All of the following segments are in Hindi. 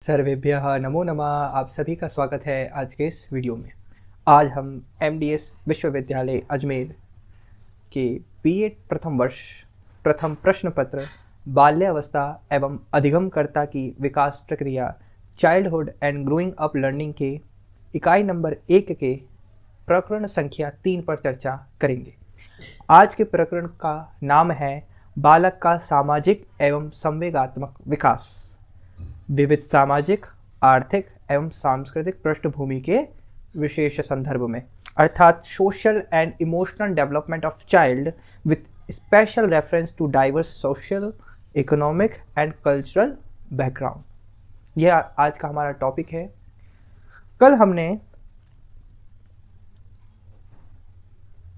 सर्वेभ्यः नमो नमः। आप सभी का स्वागत है आज के इस वीडियो में। आज हम एमडीएस विश्वविद्यालय अजमेर के बीएड प्रथम वर्ष प्रथम प्रश्न पत्र बाल्यावस्था एवं अधिगमकर्ता की विकास प्रक्रिया childhood and growing up learning के इकाई नंबर 1 के प्रकरण संख्या 3 पर चर्चा करेंगे। आज के प्रकरण का नाम है बालक का सामाजिक एवं संवेगात्मक विकास, विविध सामाजिक, आर्थिक एवं सांस्कृतिक पृष्ठभूमि के विशेष संदर्भ में, अर्थात social and emotional development of child with special reference to diverse social, economic and cultural background. यह आज का हमारा टॉपिक है। कल हमने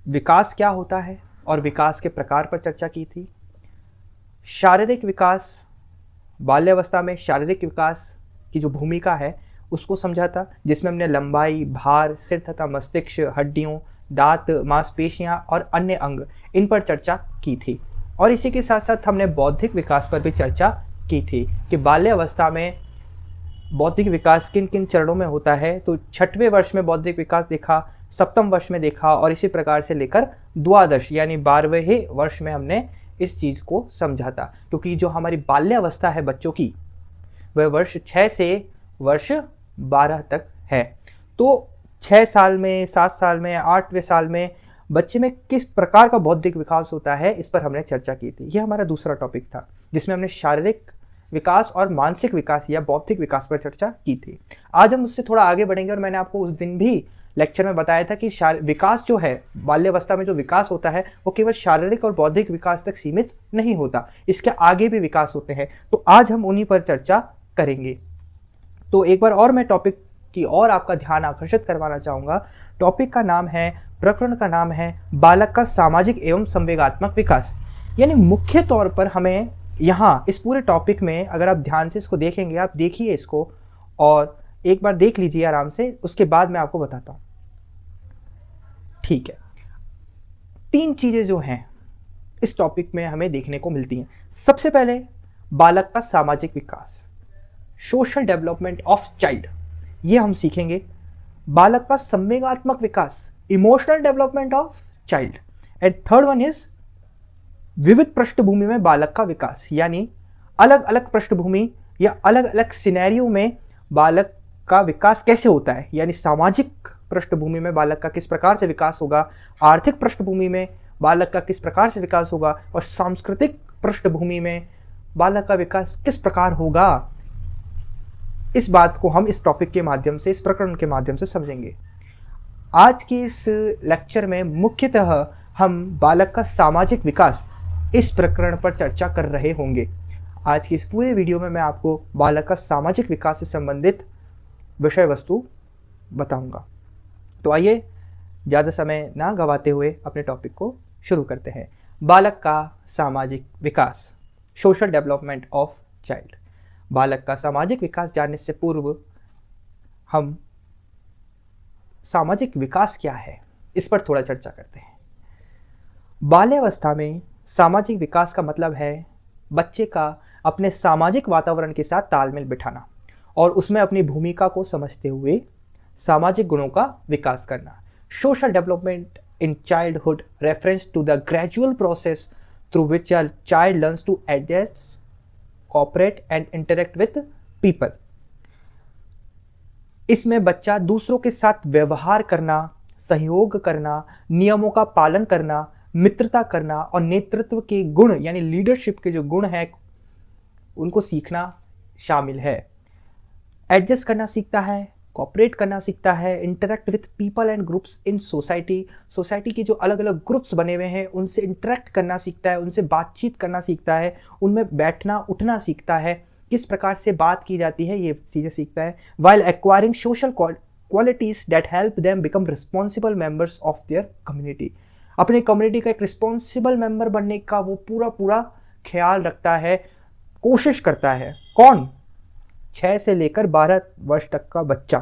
विकास क्या होता है और विकास के प्रकार पर चर्चा की थी। शारीरिक विकास, बाल्यावस्था में शारीरिक विकास की जो भूमिका है उसको समझा था, जिसमें हमने लंबाई, भार, सिर तथा मस्तिष्क, हड्डियों, दांत, मांसपेशियां और अन्य अंग, इन पर चर्चा की थी। और इसी के साथ साथ हमने बौद्धिक विकास पर भी चर्चा की थी कि बाल्यावस्था में बौद्धिक विकास किन किन चरणों में होता है। तो 6वें वर्ष में बौद्धिक विकास देखा, 7वें वर्ष में देखा और इसी प्रकार से लेकर द्वादश यानी 12वें वर्ष में हमने इस चीज़ को समझा था। क्योंकि जो हमारी बाल्यावस्था है बच्चों की, वह वर्ष 6 से वर्ष 12 तक है। तो 6 साल में, 7 साल में, 8वें साल में बच्चे में किस प्रकार का बौद्धिक विकास होता है, इस पर हमने चर्चा की थी। यह हमारा दूसरा टॉपिक था, जिसमें हमने शारीरिक विकास और मानसिक विकास या बौद्धिक विकास पर चर्चा की थी। आज हम उससे थोड़ा आगे बढ़ेंगे और मैंने आपको उस दिन भी लेक्चर में बताया था कि विकास जो है, बाल्यावस्था में जो विकास होता है वो केवल शारीरिक और बौद्धिक विकास तक सीमित नहीं होता, इसके आगे भी विकास होते हैं। तो आज हम उन्हीं पर चर्चा करेंगे। तो एक बार और मैं टॉपिक की और आपका ध्यान आकर्षित करवाना चाहूँगा। टॉपिक का नाम है, प्रकरण का नाम है बालक का सामाजिक एवं संवेगात्मक विकास। यानी मुख्य तौर पर हमें यहाँ इस पूरे टॉपिक में, अगर आप ध्यान से इसको देखेंगे, आप देखिए इसको और एक बार देख लीजिए आराम से, उसके बाद मैं आपको बताता हूँ। ठीक है, 3 चीज़ें जो हैं इस टॉपिक में हमें देखने को मिलती हैं। सबसे पहले बालक का सामाजिक विकास, सोशल डेवलपमेंट ऑफ चाइल्ड, ये हम सीखेंगे। बालक का संवेगात्मक विकास, emotional development of child. And third one is विविध पृष्ठभूमि में बालक का विकास, यानी अलग अलग पृष्ठभूमि या अलग अलग सिनेरियो में बालक का विकास कैसे होता है। यानी सामाजिक पृष्ठभूमि में बालक का किस प्रकार से विकास होगा, आर्थिक पृष्ठभूमि में बालक का किस प्रकार से विकास होगा और सांस्कृतिक पृष्ठभूमि में बालक का विकास किस प्रकार होगा। इस बात को हम इस टॉपिक के माध्यम से, इस प्रकरण के माध्यम से समझेंगे। आज के इस लेक्चर में मुख्यतः हम बालक का सामाजिक विकास, इस प्रकरण पर चर्चा कर रहे होंगे। आज की इस पूरे वीडियो में मैं आपको बालक का सामाजिक विकास से संबंधित विषय वस्तु बताऊंगा। तो आइए ज़्यादा समय ना गवाते हुए अपने टॉपिक को शुरू करते हैं। बालक का सामाजिक विकास, सोशल डेवलपमेंट ऑफ चाइल्ड। बालक का सामाजिक विकास जानने से पूर्व हम सामाजिक विकास क्या है, इस पर थोड़ा चर्चा करते हैं। बाल्यावस्था में सामाजिक विकास का मतलब है बच्चे का अपने सामाजिक वातावरण के साथ तालमेल बिठाना और उसमें अपनी भूमिका को समझते हुए सामाजिक गुणों का विकास करना। Social development in childhood reference to the gradual process through which a child learns to adjust, cooperate and interact with people. इसमें बच्चा दूसरों के साथ व्यवहार करना, सहयोग करना, नियमों का पालन करना, मित्रता करना और नेतृत्व के गुण यानी लीडरशिप के जो गुण हैं उनको सीखना शामिल है। एडजस्ट करना सीखता है, कोऑपरेट करना सीखता है, interact with people and groups in society, society के जो अलग अलग ग्रुप्स बने हुए हैं उनसे इंटरेक्ट करना सीखता है, उनसे बातचीत करना सीखता है, उनमें बैठना उठना सीखता है, किस प्रकार से बात की जाती है ये चीज़ें सीखता है। While acquiring social qualities that help them become responsible members of their community. अपने कम्युनिटी का एक रिस्पॉन्सिबल मेंबर बनने का वो पूरा ख्याल रखता है, कोशिश करता है। कौन? 6 से लेकर 12 वर्ष तक का बच्चा।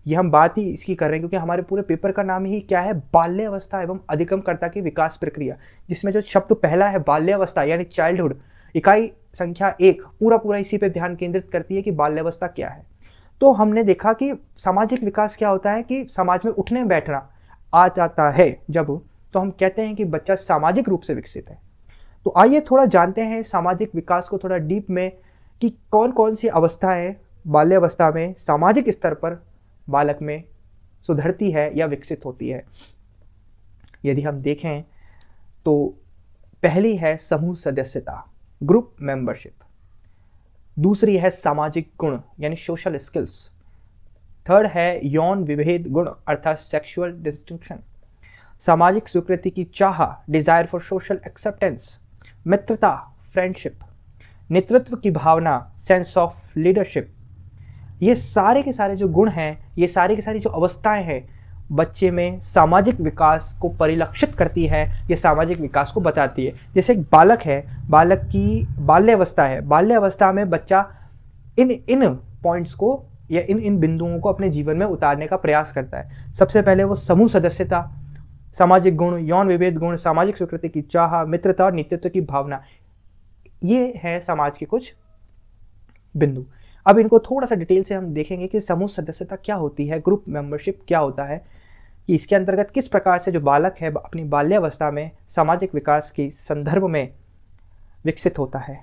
ये हम बात ही इसकी कर रहे हैं क्योंकि हमारे पूरे पेपर का नाम ही क्या है, बाल्यावस्था एवं अधिगमकर्ता की विकास प्रक्रिया, जिसमें जो शब्द पहला है बाल्यावस्था यानी चाइल्डहुड, इकाई संख्या 1 पूरा पूरा इसी पे ध्यान केंद्रित करती है कि बाल्यावस्था क्या है। तो हमने देखा कि सामाजिक विकास क्या होता है कि समाज में उठने बैठना आ जाता है जब, तो हम कहते हैं कि बच्चा सामाजिक रूप से विकसित है। तो आइए थोड़ा जानते हैं सामाजिक विकास को थोड़ा डीप में कि कौन कौन सी अवस्थाएं बाल्यावस्था में सामाजिक स्तर पर बालक में सुधरती है या विकसित होती है। यदि हम देखें तो पहली है समूह सदस्यता, ग्रुप मेंबरशिप। दूसरी है सामाजिक गुण यानी सोशल स्किल्स। थर्ड है यौन विभेद गुण अर्थात सेक्सुअल डिस्टिंक्शन। सामाजिक स्वीकृति की चाह, डिजायर फॉर सोशल एक्सेप्टेंस। मित्रता, फ्रेंडशिप। नेतृत्व की भावना, सेंस ऑफ लीडरशिप। ये सारे के सारे जो गुण हैं, ये सारी की सारी जो अवस्थाएं हैं बच्चे में सामाजिक विकास को परिलक्षित करती है, ये सामाजिक विकास को बताती है। जैसे एक बालक है, बालक की बाल्यावस्था है, बाल्यावस्था में बच्चा इन पॉइंट्स को या इन बिंदुओं को अपने जीवन में उतारने का प्रयास करता है। सबसे पहले वो समूह सदस्यता, सामाजिक गुण, यौन विभेद गुण, सामाजिक स्वीकृति की चाह, मित्रता और नेतृत्व की भावना, ये है समाज के कुछ बिंदु। अब इनको थोड़ा सा डिटेल से हम देखेंगे कि समूह सदस्यता क्या होती है, ग्रुप मेंबरशिप क्या होता है, कि इसके अंतर्गत किस प्रकार से जो बालक है अपनी बाल्यावस्था में सामाजिक विकास के संदर्भ में विकसित होता है।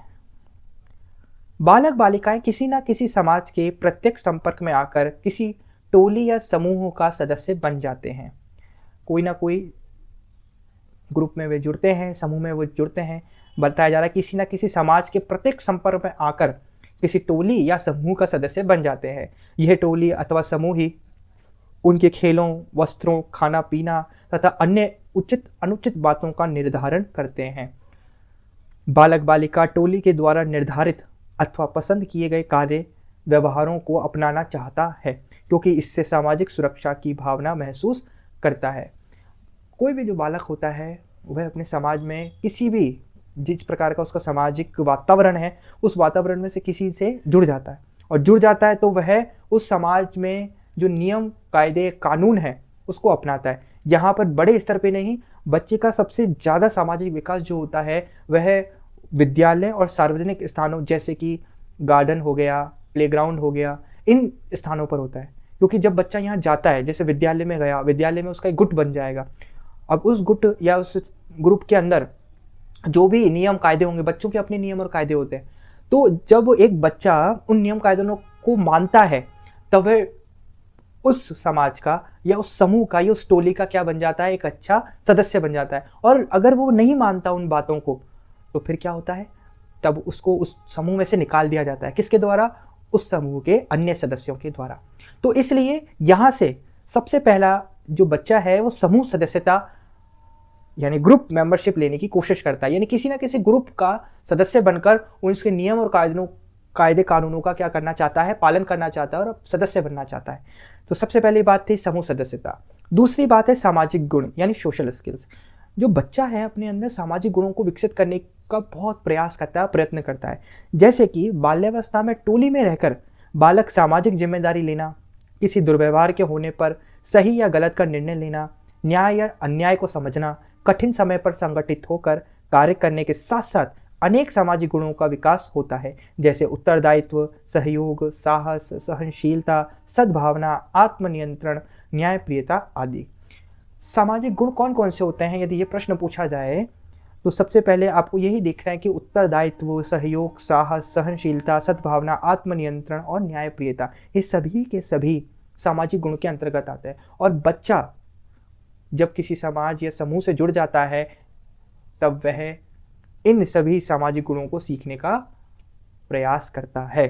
बालक बालिकाएं किसी ना किसी समाज के प्रत्यक्ष संपर्क में आकर किसी टोली या समूह का सदस्य बन जाते हैं। कोई ना कोई ग्रुप में वे जुड़ते हैं, समूह में वो जुड़ते हैं। बताया जा रहा है किसी ना किसी समाज के प्रत्यक्ष संपर्क में आकर किसी टोली या समूह का सदस्य बन जाते हैं। यह टोली अथवा समूह ही उनके खेलों, वस्त्रों, खाना पीना तथा अन्य उचित अनुचित बातों का निर्धारण करते हैं। बालक बालिका टोली के द्वारा निर्धारित अथवा पसंद किए गए कार्य व्यवहारों को अपनाना चाहता है, क्योंकि इससे सामाजिक सुरक्षा की भावना महसूस करता है। कोई भी जो बालक होता है वह अपने समाज में किसी भी जिस प्रकार का उसका सामाजिक वातावरण है, उस वातावरण में से किसी से जुड़ जाता है, और जुड़ जाता है तो वह उस समाज में जो नियम कायदे कानून है उसको अपनाता है। यहाँ पर बड़े स्तर पे नहीं, बच्चे का सबसे ज़्यादा सामाजिक विकास जो होता है वह विद्यालय और सार्वजनिक स्थानों जैसे कि गार्डन हो गया, प्लेग्राउंड हो गया, इन स्थानों पर होता है। क्योंकि जब बच्चा यहाँ जाता है, जैसे विद्यालय में गया, विद्यालय में उसका एक गुट बन जाएगा। अब उस गुट या उस ग्रुप के अंदर जो भी नियम कायदे होंगे, बच्चों के अपने नियम और कायदे होते हैं, तो जब एक बच्चा उन नियम कायदों को मानता है तब वह उस समाज का या उस समूह का या उस टोली का क्या बन जाता है, एक अच्छा सदस्य बन जाता है। और अगर वो नहीं मानता उन बातों को तो फिर क्या होता है, तब उसको उस समूह में से निकाल दिया जाता है। किसके द्वारा? उस समूह के अन्य सदस्यों के द्वारा। तो इसलिए यहाँ से सबसे पहला जो बच्चा है वो समूह सदस्यता यानी ग्रुप मेंबरशिप लेने की कोशिश करता है, यानी किसी ना किसी ग्रुप का सदस्य बनकर उसके नियम और कायदे कानूनों का क्या करना चाहता है, पालन करना चाहता है और सदस्य बनना चाहता है। तो सबसे पहली बात थी समूह सदस्यता। दूसरी बात है सामाजिक गुण यानी सोशल स्किल्स। जो बच्चा है अपने अंदर सामाजिक गुणों को विकसित करने का बहुत प्रयास करता है, प्रयत्न करता है। जैसे कि बाल्यावस्था में टोली में रहकर बालक सामाजिक जिम्मेदारी लेना, किसी दुर्व्यवहार के होने पर सही या गलत का निर्णय लेना, न्याय या अन्याय को समझना, कठिन समय पर संगठित होकर कार्य करने के साथ साथ अनेक सामाजिक गुणों का विकास होता है, जैसे उत्तरदायित्व, सहयोग, साहस, सहनशीलता, सद्भावना, आत्मनियंत्रण, न्यायप्रियता आदि। सामाजिक गुण कौन कौन से होते हैं यदि ये प्रश्न पूछा जाए तो सबसे पहले आपको यही देखना है कि उत्तरदायित्व, सहयोग, साहस, सहनशीलता, सद्भावना, आत्मनियंत्रण और न्यायप्रियता, ये सभी के सभी सामाजिक गुण के अंतर्गत आते हैं। और बच्चा जब किसी समाज या समूह से जुड़ जाता है तब वह इन सभी सामाजिक गुणों को सीखने का प्रयास करता है।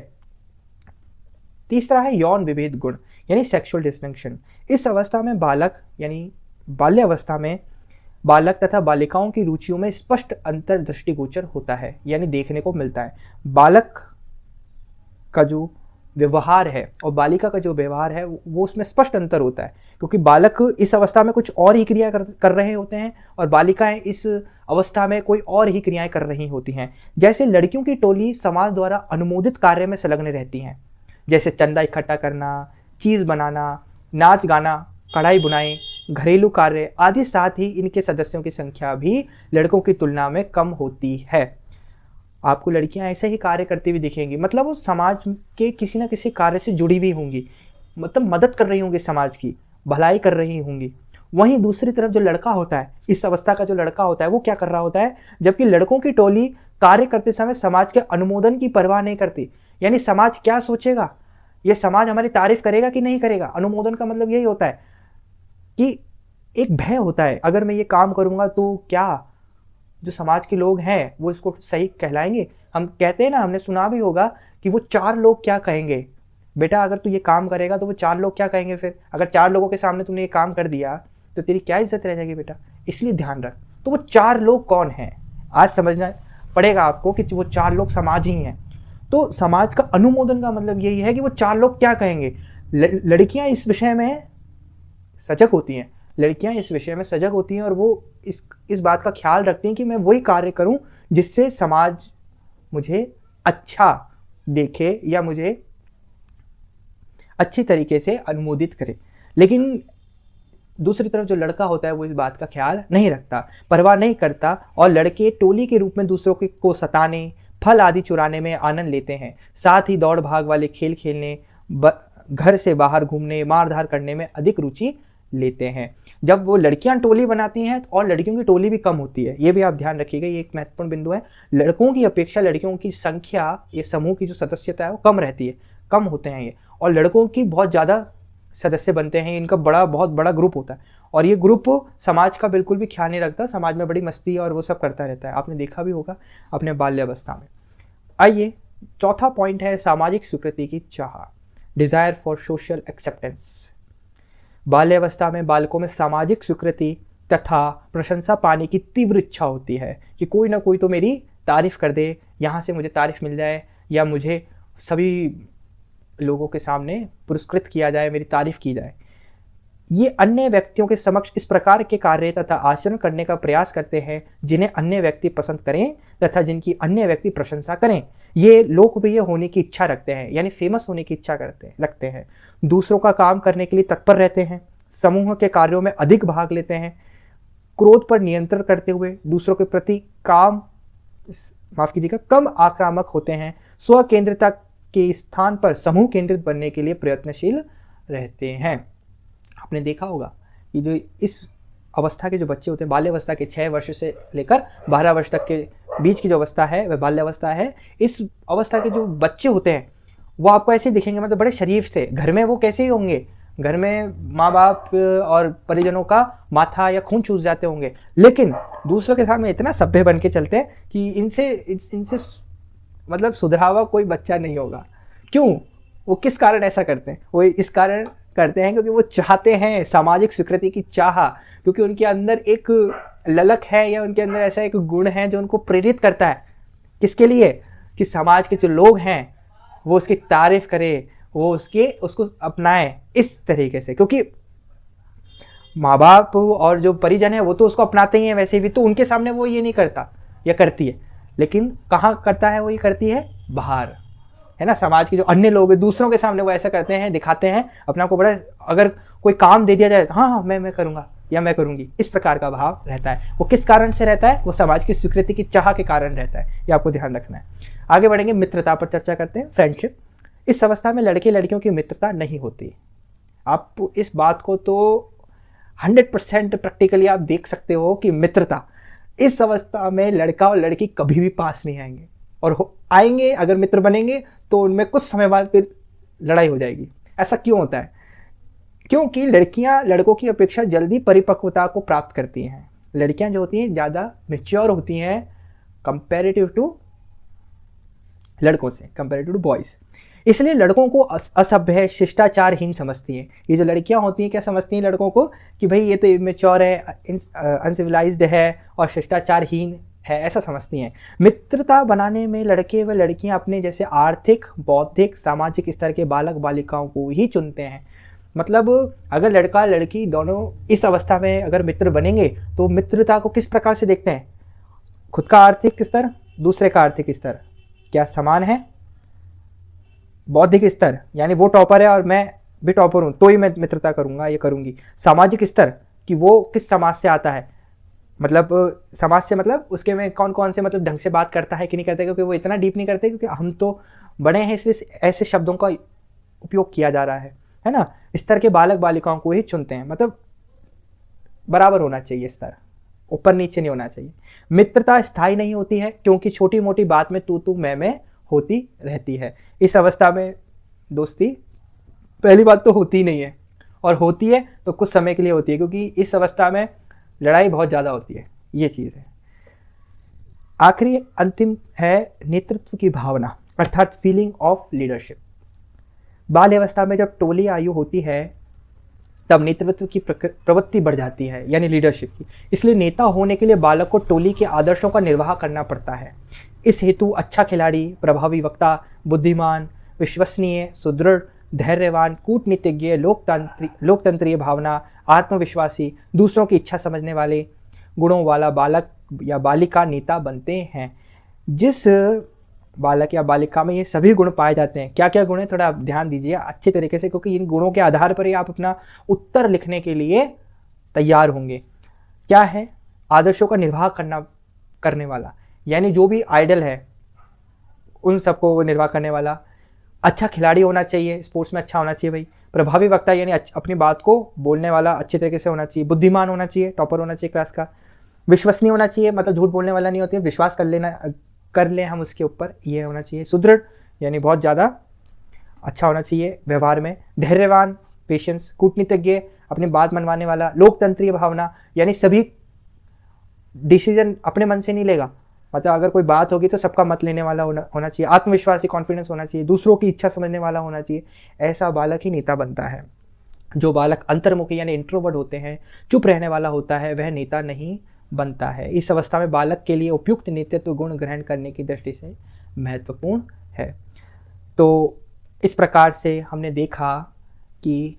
तीसरा है यौन विभेद गुण यानी सेक्सुअल डिस्टिंक्शन। इस अवस्था में बालक यानी बाल्यावस्था में बालक तथा बालिकाओं की रुचियों में स्पष्ट अंतर दृष्टिगोचर होता है, यानी देखने को मिलता है। बालक का जो व्यवहार है और बालिका का जो व्यवहार है वो उसमें स्पष्ट अंतर होता है, क्योंकि बालक इस अवस्था में कुछ और ही क्रिया कर रहे होते हैं और बालिकाएं इस अवस्था में कोई और ही क्रियाएं कर रही होती हैं। जैसे लड़कियों की टोली समाज द्वारा अनुमोदित कार्य में संलग्न रहती हैं, जैसे चंदा इकट्ठा करना, चीज़ बनाना, नाच गाना, कढ़ाई बुनाई, घरेलू कार्य आदि। साथ ही इनके सदस्यों की संख्या भी लड़कों की तुलना में कम होती है। आपको लड़कियां ऐसे ही कार्य करती हुई दिखेंगी, मतलब वो समाज के किसी ना किसी कार्य से जुड़ी हुई होंगी, मतलब मदद कर रही होंगी, समाज की भलाई कर रही होंगी। वहीं दूसरी तरफ जो लड़का होता है, इस अवस्था का जो लड़का होता है, वो क्या कर रहा होता है, जबकि लड़कों की टोली कार्य करते समय समाज के अनुमोदन की परवाह नहीं करती। यानी समाज क्या सोचेगा, ये समाज हमारी तारीफ करेगा कि नहीं करेगा। अनुमोदन का मतलब यही होता है कि एक भय होता है, अगर मैं ये काम करूंगा तो क्या जो समाज के लोग हैं वो इसको सही कहलाएंगे। हम कहते हैं ना, हमने सुना भी होगा कि वो 4 लोग क्या कहेंगे। बेटा अगर तू ये काम करेगा तो वो 4 लोग क्या कहेंगे, फिर अगर 4 लोगों के सामने तूने ये काम कर दिया तो तेरी क्या इज्जत रह जाएगी बेटा। इसलिए ध्यान रख, तो वो 4 लोग कौन हैं आज समझना पड़ेगा आपको कि वो 4 लोग समाज ही हैं। तो समाज का अनुमोदन का मतलब यही है कि वो 4 लोग क्या कहेंगे। लड़कियां इस विषय में सजग होती हैं, लड़कियां इस विषय में सजग होती हैं और वो इस बात का ख्याल रखती हैं कि मैं वही कार्य करूं जिससे समाज मुझे अच्छा देखे या मुझे अच्छी तरीके से अनुमोदित करे। लेकिन दूसरी तरफ जो लड़का होता है वो इस बात का ख्याल नहीं रखता, परवाह नहीं करता, और लड़के टोली के रूप में दूसरों को सताने, फल आदि चुराने में आनंद लेते हैं। साथ ही दौड़ भाग वाले खेल खेलने, घर से बाहर घूमने, मारधार करने में अधिक रुचि लेते हैं। जब वो लड़कियां टोली बनाती हैं और लड़कियों की टोली भी कम होती है, ये भी आप ध्यान रखिएगा, ये एक महत्वपूर्ण बिंदु है। लड़कों की अपेक्षा लड़कियों की संख्या, ये समूह की जो सदस्यता है वो कम रहती है, कम होते हैं ये, और लड़कों की बहुत ज़्यादा सदस्य बनते हैं। इनका बहुत बड़ा ग्रुप होता है और ये ग्रुप समाज का बिल्कुल भी ख्याल नहीं रखता, समाज में बड़ी मस्ती और वो सब करता रहता है। आपने देखा भी होगा अपने बाल्यावस्था में। आइए, चौथा पॉइंट है सामाजिक स्वीकृति की चाह, डिज़ायर फॉर सोशल एक्सेप्टेंस। बाल्यावस्था में बालकों में सामाजिक स्वीकृति तथा प्रशंसा पाने की तीव्र इच्छा होती है कि कोई ना कोई तो मेरी तारीफ कर दे, यहाँ से मुझे तारीफ मिल जाए या मुझे सभी लोगों के सामने पुरस्कृत किया जाए, मेरी तारीफ की जाए। ये अन्य व्यक्तियों के समक्ष इस प्रकार के कार्य तथा आचरण करने का प्रयास करते हैं जिन्हें अन्य व्यक्ति पसंद करें तथा जिनकी अन्य व्यक्ति प्रशंसा करें। ये लोकप्रिय होने की इच्छा रखते हैं, यानी फेमस होने की इच्छा लगते हैं। दूसरों का काम करने के लिए तत्पर रहते हैं, समूह के कार्यों में अधिक भाग लेते हैं, क्रोध पर नियंत्रण करते हुए दूसरों के प्रति कम आक्रामक होते हैं, स्व केंद्रिता के स्थान पर समूह केंद्रित बनने के लिए प्रयत्नशील रहते हैं। आपने देखा होगा कि जो इस अवस्था के जो बच्चे होते हैं, बाल्यावस्था के 6 वर्ष से लेकर 12 वर्ष तक के बीच की जो अवस्था है वह बाल्यावस्था है। इस अवस्था के जो बच्चे होते हैं वो आपको ऐसे दिखेंगे, मतलब बड़े शरीफ से। घर में वो कैसे ही होंगे, घर में माँ बाप और परिजनों का माथा या खून चूस जाते होंगे, लेकिन दूसरों के सामने इतना सभ्य बन के चलते हैं कि इनसे मतलब सुधरा हुआ कोई बच्चा नहीं होगा। क्यों? वो किस कारण ऐसा करते हैं? वो इस कारण करते हैं क्योंकि वो चाहते हैं सामाजिक स्वीकृति की चाह, क्योंकि उनके अंदर एक ललक है या उनके अंदर ऐसा एक गुण है जो उनको प्रेरित करता है। किसके लिए? कि समाज के जो लोग हैं वो उसकी तारीफ करें, वो उसको अपनाएं इस तरीके से। क्योंकि माँ बाप और जो परिजन है वो तो उसको अपनाते ही हैं, वैसे भी तो उनके सामने वो ये नहीं करता या करती है, लेकिन कहाँ करता है वो? ये करती है बाहर, है ना। समाज के जो अन्य लोग हैं दूसरों के सामने वो ऐसा करते हैं, दिखाते हैं अपने आप को बड़ा। अगर कोई काम दे दिया जाए तो हाँ मैं करूँगा या मैं करूँगी, इस प्रकार का भाव रहता है। वो किस कारण से रहता है? वो समाज की स्वीकृति की चाह के कारण रहता है, ये आपको ध्यान रखना है। आगे बढ़ेंगे, मित्रता पर चर्चा करते हैं, फ्रेंडशिप। इस अवस्था में लड़के लड़कियों की मित्रता नहीं होती। आप इस बात को तो 100% प्रैक्टिकली आप देख सकते हो कि मित्रता इस अवस्था में लड़का और लड़की कभी भी पास नहीं आएंगे, और आएंगे अगर मित्र बनेंगे तो उनमें कुछ समय बाद फिर लड़ाई हो जाएगी। ऐसा क्यों होता है? क्योंकि लड़कियां लड़कों की अपेक्षा जल्दी परिपक्वता को प्राप्त करती हैं। लड़कियां जो होती हैं ज़्यादा मैच्योर होती हैं कंपैरेटिव टू लड़कों से, कंपैरेटिव टू बॉयज़। इसलिए लड़कों को असभ्य, शिष्टाचारहीन समझती हैं। ये जो लड़कियां होती हैं क्या समझती हैं लड़कों को? कि भाई ये तो इमेच्योर है, अनसिविलाइज्ड है और शिष्टाचारहीन है, ऐसा समझती हैं। मित्रता बनाने में लड़के व लड़कियां अपने जैसे आर्थिक, बौद्धिक, सामाजिक स्तर के बालक बालिकाओं को ही चुनते हैं। मतलब अगर लड़का लड़की दोनों इस अवस्था में अगर मित्र बनेंगे तो मित्रता को किस प्रकार से देखते हैं? खुद का आर्थिक स्तर, दूसरे का आर्थिक स्तर क्या समान है? बौद्धिक स्तर, यानी वो टॉपर है और मैं भी टॉपर हूँ तो ही मैं मित्रता करूँगा, ये करूँगी। सामाजिक स्तर, कि वो किस समाज से आता है, मतलब समाज से मतलब उसके में कौन कौन से मतलब ढंग से बात करता है कि नहीं करता है, क्योंकि वो इतना डीप नहीं करते, क्योंकि हम तो बड़े हैं इसलिए ऐसे शब्दों का उपयोग किया जा रहा है ना। स्तर के बालक बालिकाओं को ही चुनते हैं, मतलब बराबर होना चाहिए स्तर, ऊपर नीचे नहीं होना चाहिए। मित्रता स्थायी नहीं होती है क्योंकि छोटी मोटी बात में तू मैं होती रहती है। इस अवस्था में दोस्ती पहली बात तो होती नहीं है, और होती है तो कुछ समय के लिए होती है, क्योंकि इस अवस्था में लड़ाई बहुत ज़्यादा होती है, ये चीज़ है। आखिरी अंतिम है नेतृत्व की भावना, अर्थात फीलिंग ऑफ लीडरशिप। बाल्य अवस्था में जब टोली आयु होती है तब नेतृत्व की प्रवृत्ति बढ़ जाती है, यानी लीडरशिप की। इसलिए नेता होने के लिए बालक को टोली के आदर्शों का निर्वाह करना पड़ता है। इस हेतु अच्छा खिलाड़ी, प्रभावी वक्ता, बुद्धिमान, विश्वसनीय, सुदृढ़, धैर्यवान, कूटनीतिज्ञ, लोकतंत्रीय भावना, आत्मविश्वासी, दूसरों की इच्छा समझने वाले गुणों वाला बालक या बालिका नेता बनते हैं। जिस बालक या बालिका में ये सभी गुण पाए जाते हैं, क्या क्या गुण है थोड़ा आप ध्यान दीजिए अच्छे तरीके से, क्योंकि इन गुणों के आधार पर ही आप अपना उत्तर लिखने के लिए तैयार होंगे। क्या है? आदर्शों का निर्वाह करने वाला, यानी जो भी आइडल है उन सबको निर्वाह करने वाला। अच्छा खिलाड़ी होना चाहिए, स्पोर्ट्स में अच्छा होना चाहिए भाई। प्रभावी वक्ता यानी अपनी बात को बोलने वाला अच्छे तरीके से होना चाहिए। बुद्धिमान होना चाहिए, टॉपर होना चाहिए क्लास का। विश्वसनीय होना चाहिए, मतलब झूठ बोलने वाला नहीं होती है, विश्वास कर लें हम उसके ऊपर, ये होना चाहिए। सुदृढ़ यानी बहुत ज़्यादा अच्छा होना चाहिए व्यवहार में। धैर्यवान, पेशेंस। कूटनीतिज्ञ, अपनी बात मनवाने वाला। लोकतंत्रीय भावना यानी सभी डिसीजन अपने मन से नहीं लेगा, मतलब अगर कोई बात होगी तो सबका मत लेने वाला होना चाहिए। आत्मविश्वासी, कॉन्फिडेंस होना चाहिए। दूसरों की इच्छा समझने वाला होना चाहिए। ऐसा बालक ही नेता बनता है। जो बालक अंतर्मुखी यानी इंट्रोवर्ट होते हैं, चुप रहने वाला होता है, वह नेता नहीं बनता है। इस अवस्था में बालक के लिए उपयुक्त नेतृत्व गुण ग्रहण करने की दृष्टि से महत्वपूर्ण है। तो इस प्रकार से हमने देखा कि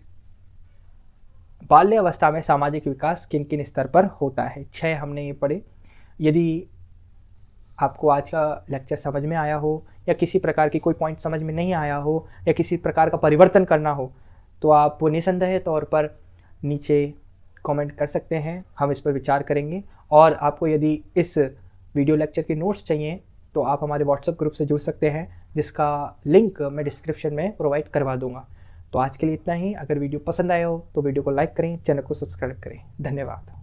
बाल्य अवस्था में सामाजिक विकास किन किन स्तर पर होता है। 6 हमने ये पढ़े। यदि आपको आज का लेक्चर समझ में आया हो, या किसी प्रकार की कोई पॉइंट समझ में नहीं आया हो, या किसी प्रकार का परिवर्तन करना हो, तो आप निसंदेह तौर पर नीचे कमेंट कर सकते हैं, हम इस पर विचार करेंगे। और आपको यदि इस वीडियो लेक्चर के नोट्स चाहिए तो आप हमारे व्हाट्सएप ग्रुप से जुड़ सकते हैं, जिसका लिंक मैं डिस्क्रिप्शन में प्रोवाइड करवा दूंगा। तो आज के लिए इतना ही। अगर वीडियो पसंद आया हो तो वीडियो को लाइक करें, चैनल को सब्सक्राइब करें। धन्यवाद।